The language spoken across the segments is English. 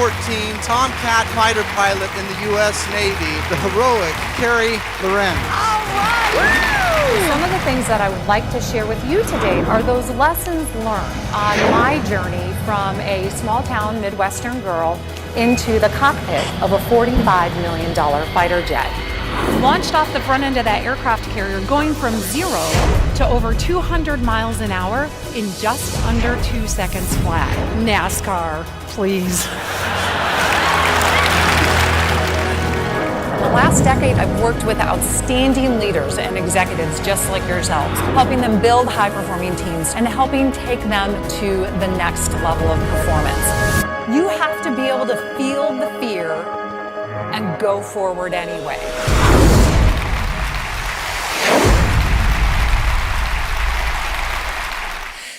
F-14 Tomcat fighter pilot in the U.S. Navy, the heroic Carey Lohrenz. All right! Some of the things that I would like to share with you today are those lessons learned on my journey from a small town Midwestern girl into the cockpit of a $45 million fighter jet. Launched off the front end of that aircraft carrier, going from 0 to over 200 miles an hour in just under 2 seconds flat. NASCAR, please. The last decade, I've worked with outstanding leaders and executives just like yourselves, helping them build high-performing teams and helping take them to the next level of performance. You have to be able to feel the fear and go forward anyway.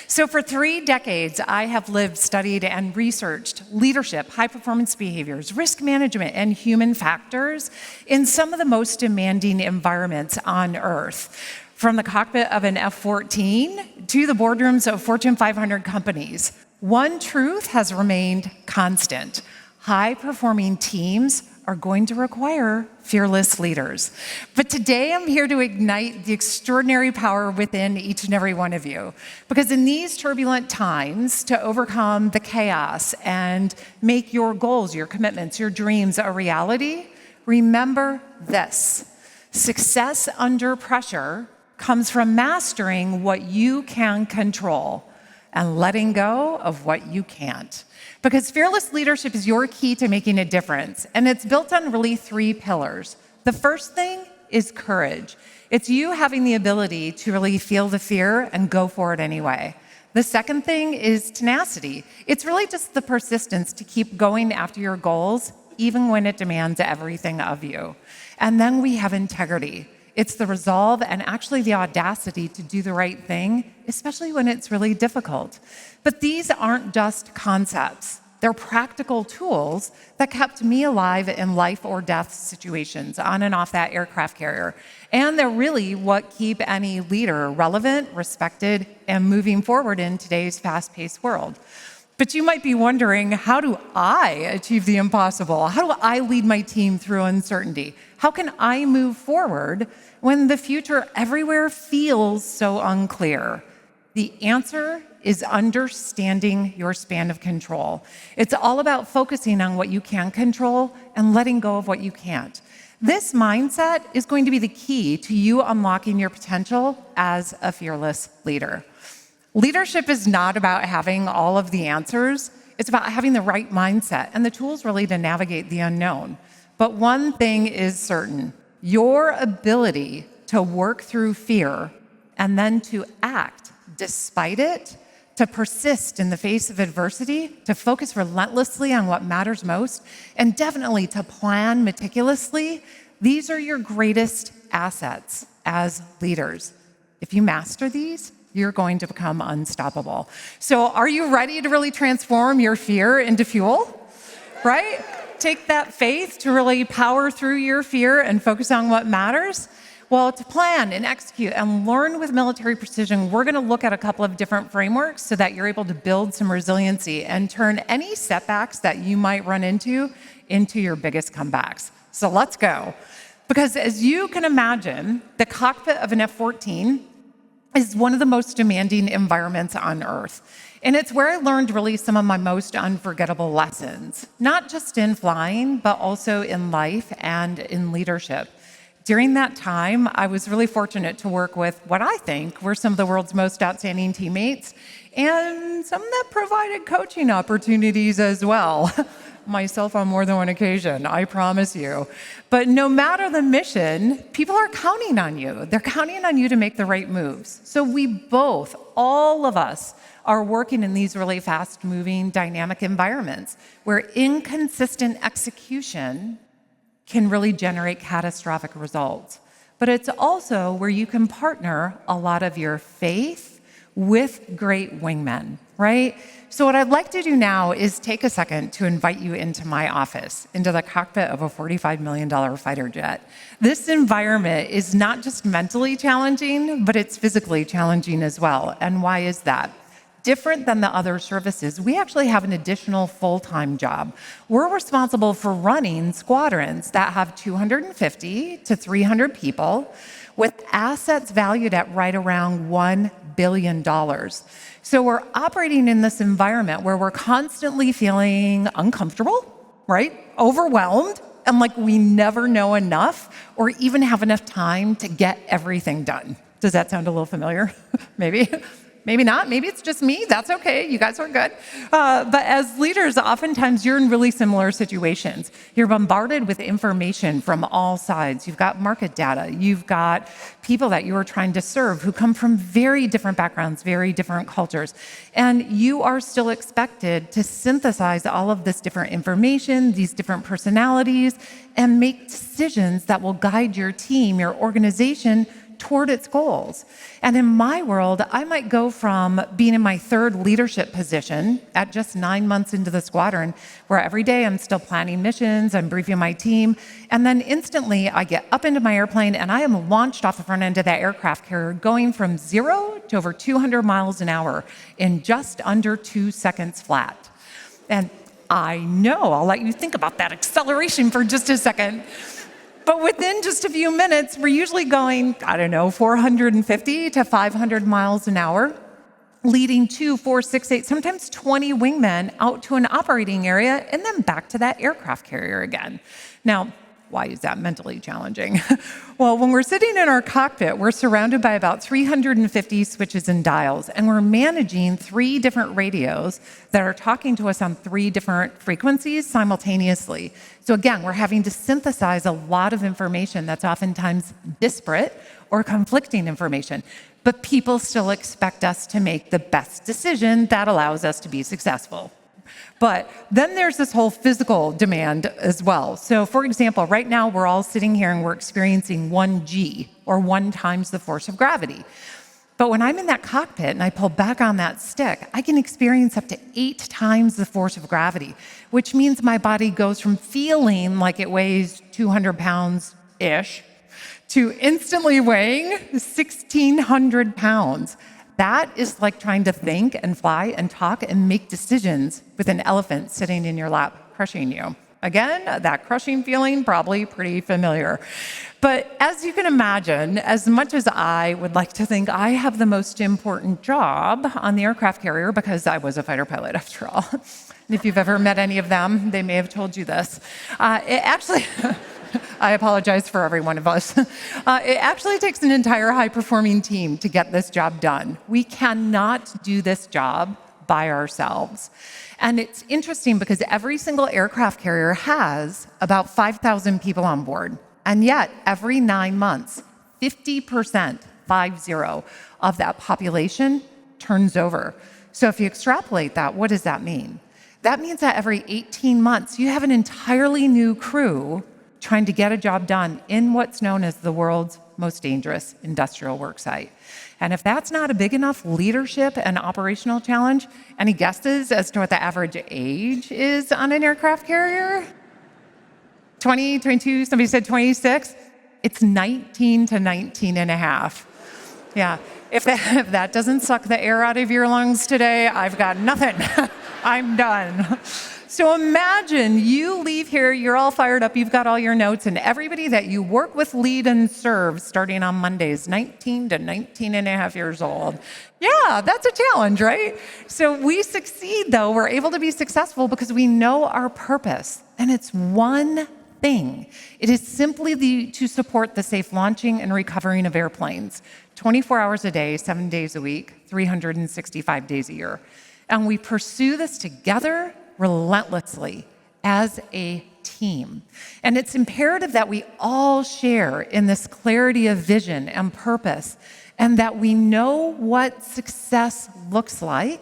So for 3 decades, I have lived, studied, and researched leadership, high-performance behaviors, risk management, and human factors in some of the most demanding environments on Earth, from the cockpit of an F-14 to the boardrooms of Fortune 500 companies. One truth has remained constant. High-performing teams are going to require fearless leaders. But today I'm here to ignite the extraordinary power within each and every one of you. Because in these turbulent times, to overcome the chaos and make your goals, your commitments, your dreams a reality, remember this: success under pressure comes from mastering what you can control and letting go of what you can't. Because fearless leadership is your key to making a difference, and it's built on really 3 pillars. The first thing is courage. It's you having the ability to really feel the fear and go for it anyway. The second thing is tenacity. It's really just the persistence to keep going after your goals, even when it demands everything of you. And then we have integrity. It's the resolve and actually the audacity to do the right thing, especially when it's really difficult. But these aren't just concepts. They're practical tools that kept me alive in life or death situations on and off that aircraft carrier. And they're really what keep any leader relevant, respected, and moving forward in today's fast-paced world. But you might be wondering, how do I achieve the impossible? How do I lead my team through uncertainty? How can I move forward when the future everywhere feels so unclear? The answer is understanding your span of control. It's all about focusing on what you can control and letting go of what you can't. This mindset is going to be the key to you unlocking your potential as a fearless leader. Leadership is not about having all of the answers. It's about having the right mindset and the tools really to navigate the unknown. But one thing is certain: your ability to work through fear and then to act despite it, to persist in the face of adversity, to focus relentlessly on what matters most, and definitely to plan meticulously, these are your greatest assets as leaders. If you master these, you're going to become unstoppable. So are you ready to really transform your fear into fuel? Right? Take that faith to really power through your fear and focus on what matters. Well, to plan and execute and learn with military precision, we're going to look at a couple of different frameworks so that you're able to build some resiliency and turn any setbacks that you might run into your biggest comebacks. So let's go. Because as you can imagine, the cockpit of an F-14 is one of the most demanding environments on Earth. And it's where I learned really some of my most unforgettable lessons, not just in flying, but also in life and in leadership. During that time, I was really fortunate to work with what I think were some of the world's most outstanding teammates, and some that provided coaching opportunities as well. Myself on more than one occasion, I promise you. But no matter the mission, people are counting on you. They're counting on you to make the right moves. So we both, all of us, are working in these really fast-moving, dynamic environments where inconsistent execution can really generate catastrophic results. But it's also where you can partner a lot of your faith with great wingmen, right? So what I'd like to do now is take a second to invite you into my office, into the cockpit of a $45 million fighter jet. This environment is not just mentally challenging, but it's physically challenging as well. And why is that? different than the other services, we actually have an additional full-time job. We're responsible for running squadrons that have 250 to 300 people with assets valued at right around $1 billion. So we're operating in this environment where we're constantly feeling uncomfortable, right? Overwhelmed, and like we never know enough or even have enough time to get everything done. Does that sound a little familiar? Maybe. Maybe not. Maybe it's just me. That's okay. You guys are good. But as leaders, oftentimes you're in really similar situations. You're bombarded with information from all sides. You've got market data. You've got people that you are trying to serve who come from very different backgrounds, very different cultures. And you are still expected to synthesize all of this different information, these different personalities, and make decisions that will guide your team, your organization, toward its goals. And in my world, I might go from being in my third leadership position at just 9 months into the squadron, where every day I'm still planning missions, I'm briefing my team, and then instantly I get up into my airplane and I am launched off the front end of that aircraft carrier, going from 0 to over 200 miles an hour in just under 2 seconds flat. And I know, I'll let you think about that acceleration for just a second. But within just a few minutes, we're usually going, 450 to 500 miles an hour, leading 2, 4, 6, 8, sometimes 20 wingmen out to an operating area and then back to that aircraft carrier again. Now, why is that mentally challenging? Well, when we're sitting in our cockpit, we're surrounded by about 350 switches and dials, and we're managing 3 different radios that are talking to us on 3 different frequencies simultaneously. So again, we're having to synthesize a lot of information that's oftentimes disparate or conflicting information, but people still expect us to make the best decision that allows us to be successful. But then there's this whole physical demand as well. So for example, right now we're all sitting here and we're experiencing 1G, or 1 times the force of gravity. But when I'm in that cockpit and I pull back on that stick, I can experience up to 8 times the force of gravity, which means my body goes from feeling like it weighs 200 pounds-ish to instantly weighing 1,600 pounds. That is like trying to think and fly and talk and make decisions with an elephant sitting in your lap, crushing you. Again, that crushing feeling, probably pretty familiar. But as you can imagine, as much as I would like to think I have the most important job on the aircraft carrier, because I was a fighter pilot after all, and if you've ever met any of them, they may have told you this. I apologize for every one of us. It actually takes an entire high-performing team to get this job done. We cannot do this job by ourselves. And it's interesting because every single aircraft carrier has about 5,000 people on board. And yet, every 9 months, 50%, 50, of that population turns over. So if you extrapolate that, what does that mean? That means that every 18 months, you have an entirely new crew trying to get a job done in what's known as the world's most dangerous industrial work site. And if that's not a big enough leadership and operational challenge, any guesses as to what the average age is on an aircraft carrier? 20, 22, somebody said 26? It's 19 to 19 and a half. Yeah, if that doesn't suck the air out of your lungs today, I've got nothing. I'm done. So imagine you leave here, you're all fired up, you've got all your notes, and everybody that you work with, lead, and serve starting on Mondays, 19 to 19 and a half years old. Yeah, that's a challenge, right? So we succeed, though. We're able to be successful because we know our purpose, and it's one thing. It is simply to support the safe launching and recovering of airplanes, 24 hours a day, 7 days a week, 365 days a year. And we pursue this together relentlessly as a team. And it's imperative that we all share in this clarity of vision and purpose, and that we know what success looks like,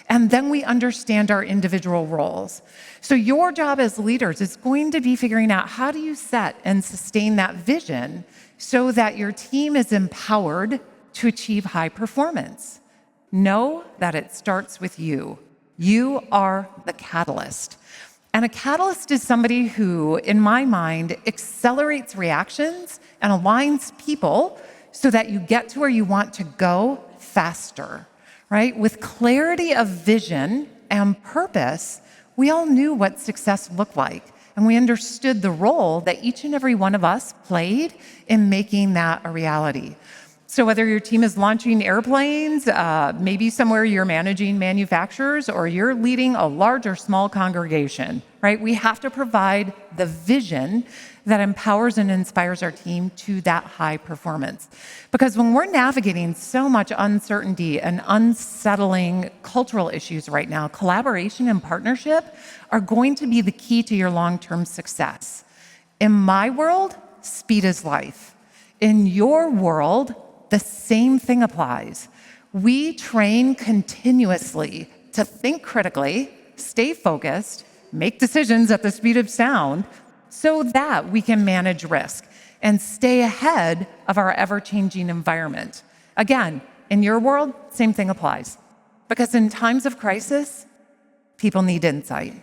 and then we understand our individual roles. So your job as leaders is going to be figuring out how do you set and sustain that vision so that your team is empowered to achieve high performance. Know that it starts with you. You are the catalyst. And a catalyst is somebody who, in my mind, accelerates reactions and aligns people so that you get to where you want to go faster. right? With clarity of vision and purpose, we all knew what success looked like. And we understood the role that each and every one of us played in making that a reality. So whether your team is launching airplanes, maybe somewhere you're managing manufacturers, or you're leading a large or small congregation, right? We have to provide the vision that empowers and inspires our team to that high performance. Because when we're navigating so much uncertainty and unsettling cultural issues right now, collaboration and partnership are going to be the key to your long-term success. In my world, speed is life. In your world, the same thing applies. We train continuously to think critically, stay focused, make decisions at the speed of sound, so that we can manage risk and stay ahead of our ever-changing environment. Again, in your world, same thing applies. Because in times of crisis, people need insight,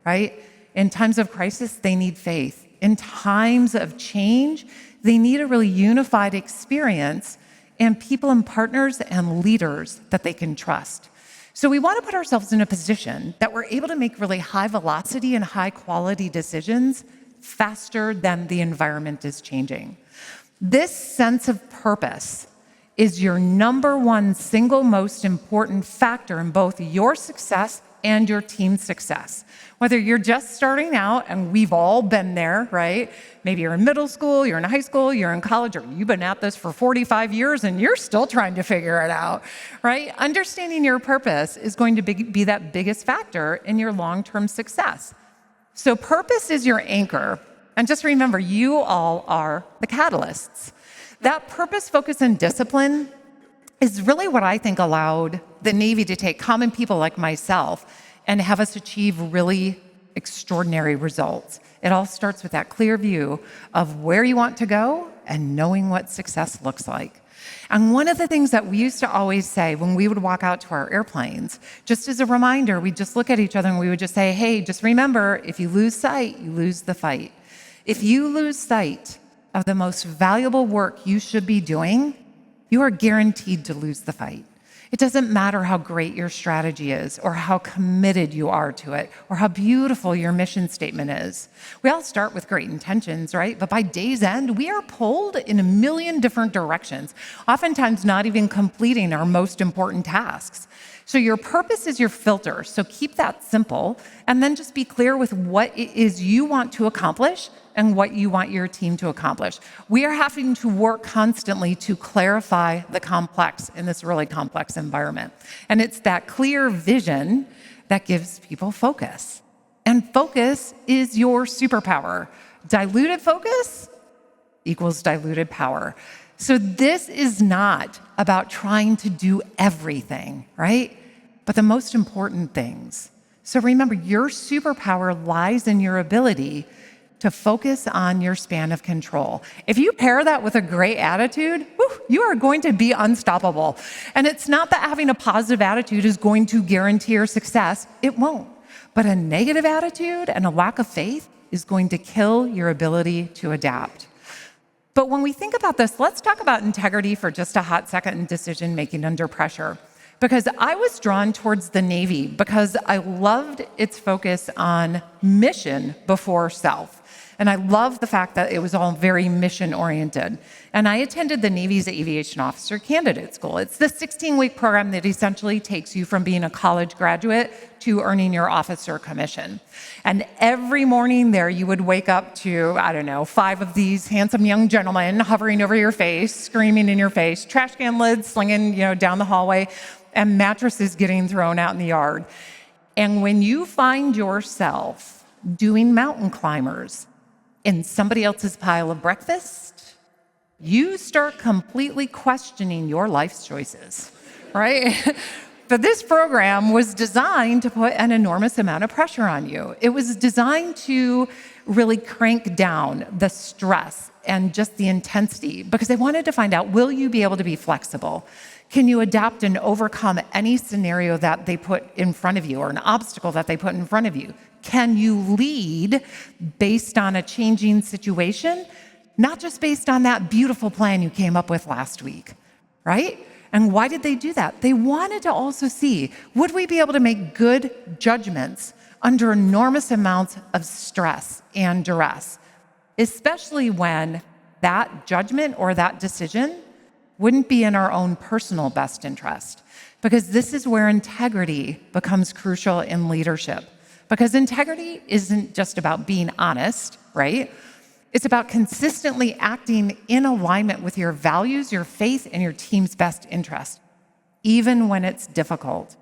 right? In times of crisis, they need faith. In times of change, they need a really unified experience and people and partners and leaders that they can trust. So we want to put ourselves in a position that we're able to make really high velocity and high quality decisions faster than the environment is changing. This sense of purpose is your number one single most important factor in both your success and your team's success. Whether you're just starting out, and we've all been there, right? Maybe you're in middle school, you're in high school, you're in college, or you've been at this for 45 years and you're still trying to figure it out, right? Understanding your purpose is going to be that biggest factor in your long-term success. So purpose is your anchor. And just remember, you all are the catalysts. That purpose, focus, and discipline is really what I think allowed the Navy to take common people like myself and have us achieve really extraordinary results. It all starts with that clear view of where you want to go and knowing what success looks like. And one of the things that we used to always say when we would walk out to our airplanes, just as a reminder, we'd just look at each other and we would just say, hey, just remember, if you lose sight, you lose the fight. If you lose sight of the most valuable work you should be doing, you are guaranteed to lose the fight. It doesn't matter how great your strategy is or how committed you are to it or how beautiful your mission statement is. We all start with great intentions, right? But by day's end, we are pulled in a million different directions, oftentimes not even completing our most important tasks. So your purpose is your filter. So keep that simple and then just be clear with what it is you want to accomplish and what you want your team to accomplish. We are having to work constantly to clarify the complex in this really complex environment. And it's that clear vision that gives people focus. And focus is your superpower. Diluted focus equals diluted power. So this is not about trying to do everything, right? But the most important things. So remember, your superpower lies in your ability to focus on your span of control. If you pair that with a great attitude, you are going to be unstoppable. And it's not that having a positive attitude is going to guarantee your success. It won't. But a negative attitude and a lack of faith is going to kill your ability to adapt. But when we think about this, let's talk about integrity for just a hot second in decision making under pressure. Because I was drawn towards the Navy because I loved its focus on mission before self. And I love the fact that it was all very mission-oriented. And I attended the Navy's Aviation Officer Candidate School. It's the 16-week program that essentially takes you from being a college graduate to earning your officer commission. And every morning there, you would wake up to, 5 of these handsome young gentlemen hovering over your face, screaming in your face, trash can lids slinging, down the hallway, and mattresses getting thrown out in the yard. And when you find yourself doing mountain climbers in somebody else's pile of breakfast, you start completely questioning your life's choices, right? But this program was designed to put an enormous amount of pressure on you. It was designed to really crank down the stress and just the intensity because they wanted to find out, will you be able to be flexible? Can you adapt and overcome any scenario that they put in front of you or an obstacle that they put in front of you? Can you lead based on a changing situation, not just based on that beautiful plan you came up with last week, right? And why did they do that? They wanted to also see, would we be able to make good judgments under enormous amounts of stress and duress, especially when that judgment or that decision wouldn't be in our own personal best interest? Because this is where integrity becomes crucial in leadership. Because integrity isn't just about being honest, right? It's about consistently acting in alignment with your values, your faith, and your team's best interest, even when it's difficult,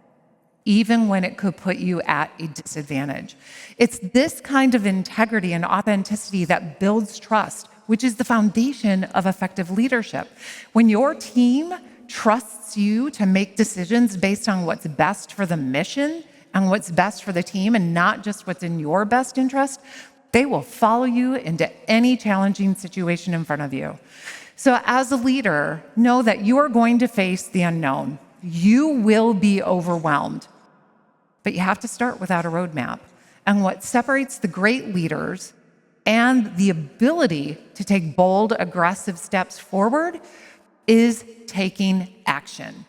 even when it could put you at a disadvantage. It's this kind of integrity and authenticity that builds trust, which is the foundation of effective leadership. When your team trusts you to make decisions based on what's best for the mission and what's best for the team and not just what's in your best interest, they will follow you into any challenging situation in front of you. So as a leader, know that you are going to face the unknown. You will be overwhelmed, but you have to start without a roadmap. And what separates the great leaders and the ability to take bold, aggressive steps forward is taking action.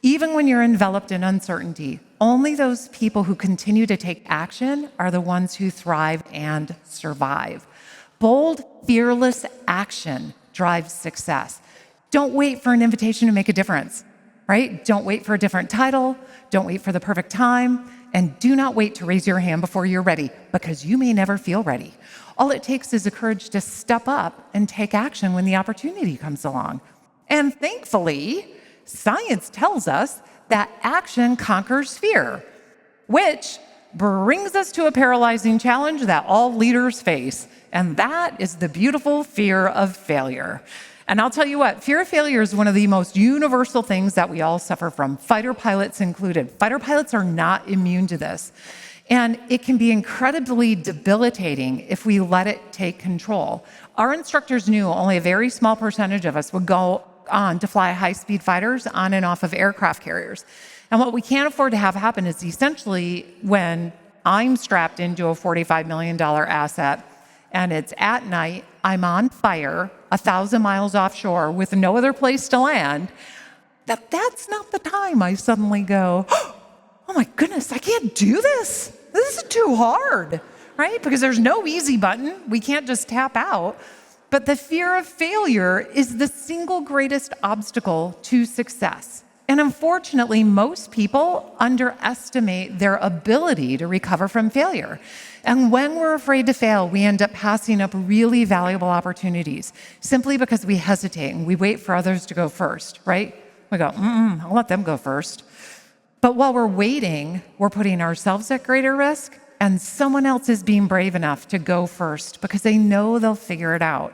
Even when you're enveloped in uncertainty, only those people who continue to take action are the ones who thrive and survive. Bold, fearless action drives success. Don't wait for an invitation to make a difference, right? Don't wait for a different title. Don't wait for the perfect time. And do not wait to raise your hand before you're ready, because you may never feel ready. All it takes is the courage to step up and take action when the opportunity comes along. And thankfully, science tells us that action conquers fear, which brings us to a paralyzing challenge that all leaders face, and that is the beautiful fear of failure. And I'll tell you what, fear of failure is one of the most universal things that we all suffer from, fighter pilots included. Fighter pilots are not immune to this, and it can be incredibly debilitating if we let it take control. Our instructors knew only a very small percentage of us would go on to fly high-speed fighters on and off of aircraft carriers. And what we can't afford to have happen is essentially when I'm strapped into a $45 million asset and it's at night, I'm on fire 1,000 miles offshore with no other place to land, that's not the time I suddenly go, oh my goodness, I can't do this. This is too hard, right? Because there's no easy button. We can't just tap out. But the fear of failure is the single greatest obstacle to success. And unfortunately, most people underestimate their ability to recover from failure. And when we're afraid to fail, we end up passing up really valuable opportunities simply because we hesitate and we wait for others to go first, right? We go, I'll let them go first. But while we're waiting, we're putting ourselves at greater risk, and someone else is being brave enough to go first because they know they'll figure it out.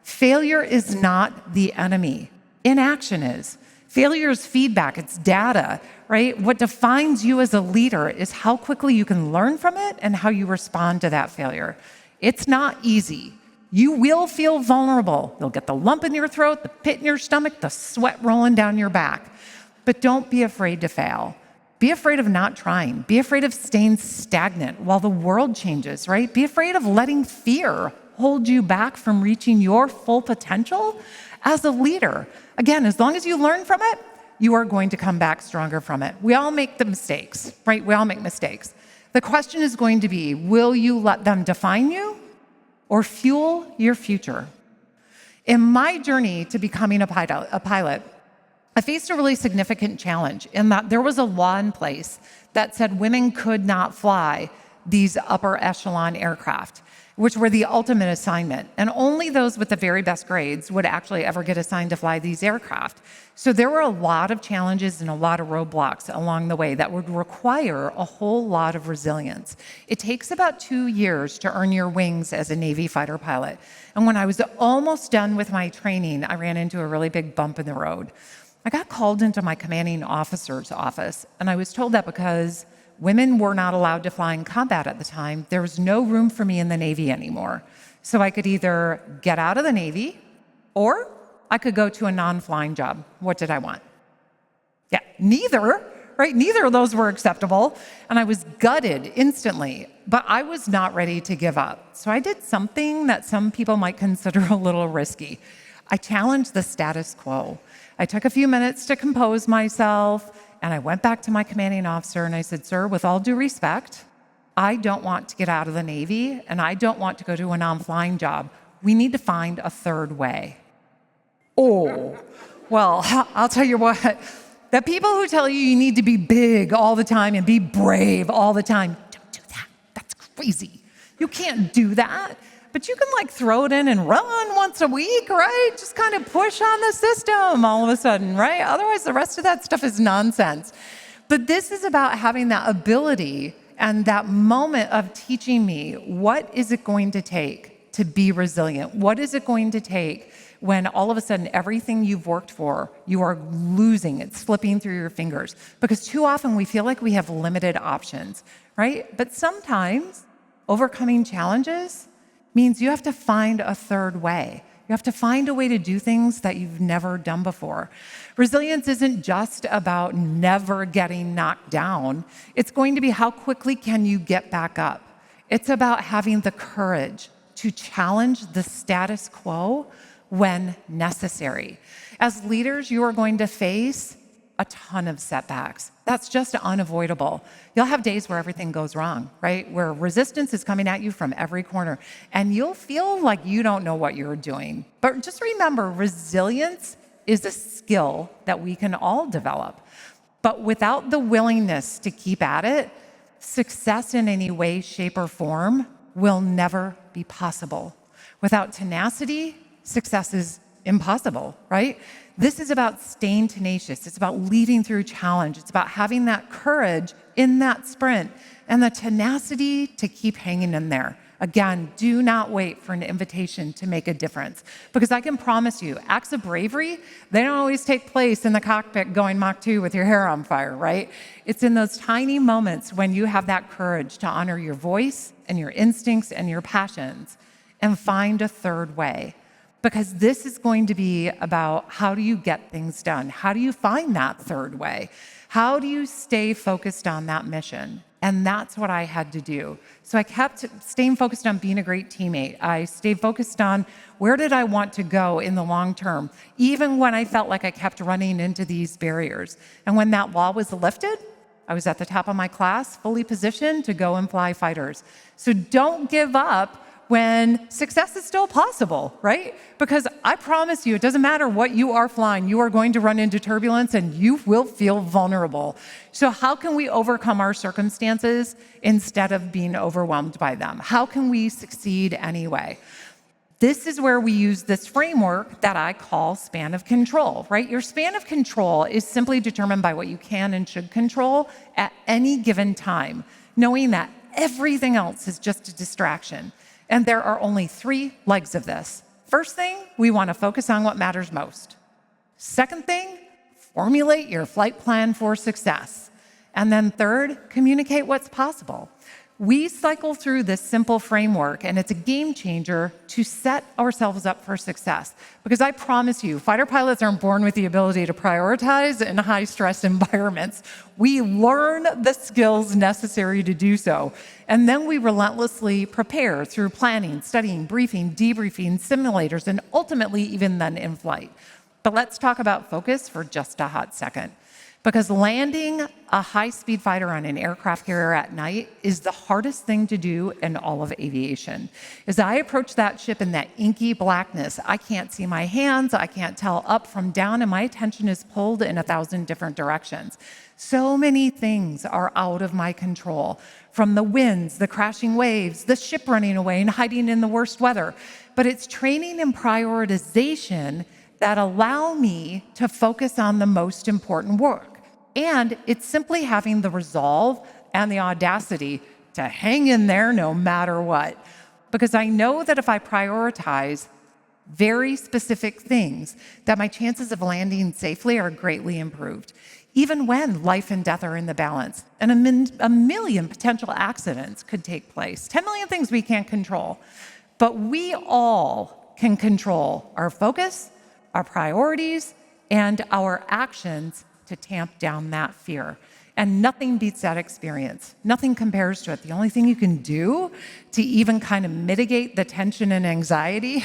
Failure is not the enemy. Inaction is. Failure is feedback, it's data, right? What defines you as a leader is how quickly you can learn from it and how you respond to that failure. It's not easy. You will feel vulnerable. You'll get the lump in your throat, the pit in your stomach, the sweat rolling down your back. But don't be afraid to fail. Be afraid of not trying. Be afraid of staying stagnant while the world changes, right? Be afraid of letting fear hold you back from reaching your full potential as a leader. Again, as long as you learn from it, you are going to come back stronger from it. We all make the mistakes, right? We all make mistakes. The question is going to be, will you let them define you or fuel your future? In my journey to becoming a pilot, I faced a really significant challenge in that there was a law in place that said women could not fly these upper echelon aircraft, which were the ultimate assignment. And only those with the very best grades would actually ever get assigned to fly these aircraft. So there were a lot of challenges and a lot of roadblocks along the way that would require a whole lot of resilience. It takes about 2 years to earn your wings as a Navy fighter pilot. And when I was almost done with my training, I ran into a really big bump in the road. I got called into my commanding officer's office, and I was told that because women were not allowed to fly in combat at the time, there was no room for me in the Navy anymore. So I could either get out of the Navy or I could go to a non-flying job. What did I want? Yeah, neither, right? Neither of those were acceptable. And I was gutted instantly, but I was not ready to give up. So I did something that some people might consider a little risky. I challenged the status quo. I took a few minutes to compose myself, and I went back to my commanding officer and I said, "Sir, with all due respect, I don't want to get out of the Navy and I don't want to go to a non-flying job. We need to find a third way." Oh, well, I'll tell you what, the people who tell you you need to be big all the time and be brave all the time, don't do that. That's crazy. You can't do that. But you can throw it in and run once a week, right? Just kind of push on the system all of a sudden, right? Otherwise, the rest of that stuff is nonsense. But this is about having that ability and that moment of teaching me, what is it going to take to be resilient? What is it going to take when all of a sudden everything you've worked for, you are losing, it's slipping through your fingers? Because too often we feel like we have limited options, right? But sometimes overcoming challenges means you have to find a third way. You have to find a way to do things that you've never done before. Resilience isn't just about never getting knocked down. It's going to be how quickly can you get back up. It's about having the courage to challenge the status quo when necessary. As leaders, you are going to face a ton of setbacks. That's just unavoidable. You'll have days where everything goes wrong, right? Where resistance is coming at you from every corner, and you'll feel like you don't know what you're doing. But just remember, resilience is a skill that we can all develop. But without the willingness to keep at it, success in any way, shape, or form will never be possible. Without tenacity, success is impossible, right? This is about staying tenacious. It's about leading through challenge. It's about having that courage in that sprint and the tenacity to keep hanging in there. Again, do not wait for an invitation to make a difference, because I can promise you, acts of bravery, they don't always take place in the cockpit going Mach 2 with your hair on fire, right? It's in those tiny moments when you have that courage to honor your voice and your instincts and your passions and find a third way. Because this is going to be about, how do you get things done? How do you find that third way? How do you stay focused on that mission? And that's what I had to do. So I kept staying focused on being a great teammate. I stayed focused on, where did I want to go in the long term, even when I felt like I kept running into these barriers. And when that wall was lifted, I was at the top of my class, fully positioned to go and fly fighters. So don't give up when success is still possible, right? Because I promise you, it doesn't matter what you are flying, you are going to run into turbulence and you will feel vulnerable. So how can we overcome our circumstances instead of being overwhelmed by them? How can we succeed anyway? This is where we use this framework that I call span of control, right? Your span of control is simply determined by what you can and should control at any given time, knowing that everything else is just a distraction. And there are only 3 legs of this. First thing, we want to focus on what matters most. Second thing, formulate your flight plan for success. And then third, communicate what's possible. We cycle through this simple framework, and it's a game changer to set ourselves up for success. Because I promise you, fighter pilots aren't born with the ability to prioritize in high-stress environments. We learn the skills necessary to do so. And then we relentlessly prepare through planning, studying, briefing, debriefing, simulators, and ultimately even then in flight. But let's talk about focus for just a hot second. Because landing a high-speed fighter on an aircraft carrier at night is the hardest thing to do in all of aviation. As I approach that ship in that inky blackness, I can't see my hands, I can't tell up from down, and my attention is pulled in 1,000 different directions. So many things are out of my control, from the winds, the crashing waves, the ship running away and hiding in the worst weather. But it's training and prioritization that allow me to focus on the most important work. And it's simply having the resolve and the audacity to hang in there no matter what. Because I know that if I prioritize very specific things, that my chances of landing safely are greatly improved, even when life and death are in the balance. And a million potential accidents could take place. 10 million things we can't control. But we all can control our focus, our priorities, and our actions to tamp down that fear. And nothing beats that experience. Nothing compares to it. The only thing you can do to even kind of mitigate the tension and anxiety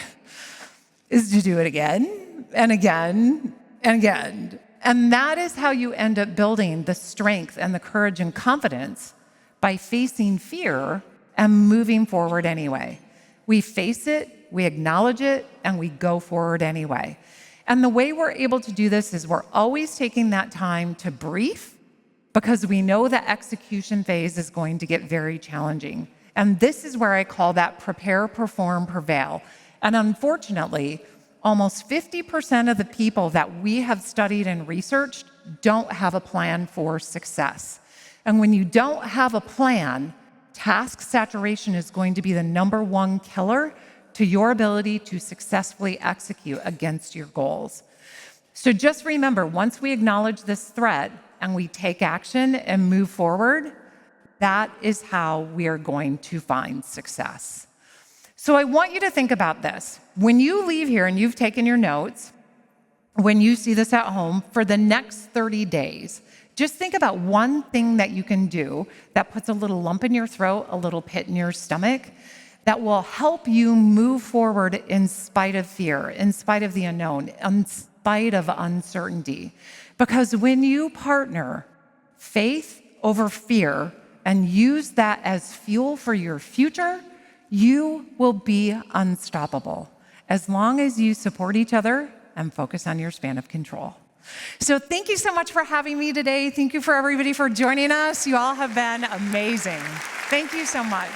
is to do it again and again and again. And that is how you end up building the strength and the courage and confidence, by facing fear and moving forward anyway. We face it, we acknowledge it, and we go forward anyway. And the way we're able to do this is we're always taking that time to brief, because we know the execution phase is going to get very challenging. And this is where I call that prepare, perform, prevail. And unfortunately, almost 50% of the people that we have studied and researched don't have a plan for success. And when you don't have a plan, task saturation is going to be the #1 killer to your ability to successfully execute against your goals. So just remember, once we acknowledge this threat and we take action and move forward, that is how we are going to find success. So I want you to think about this. When you leave here and you've taken your notes, when you see this at home, for the next 30 days, just think about one thing that you can do that puts a little lump in your throat, a little pit in your stomach, that will help you move forward in spite of fear, in spite of the unknown, in spite of uncertainty. Because when you partner faith over fear and use that as fuel for your future, you will be unstoppable, as long as you support each other and focus on your span of control. So thank you so much for having me today. Thank you for everybody for joining us. You all have been amazing. Thank you so much.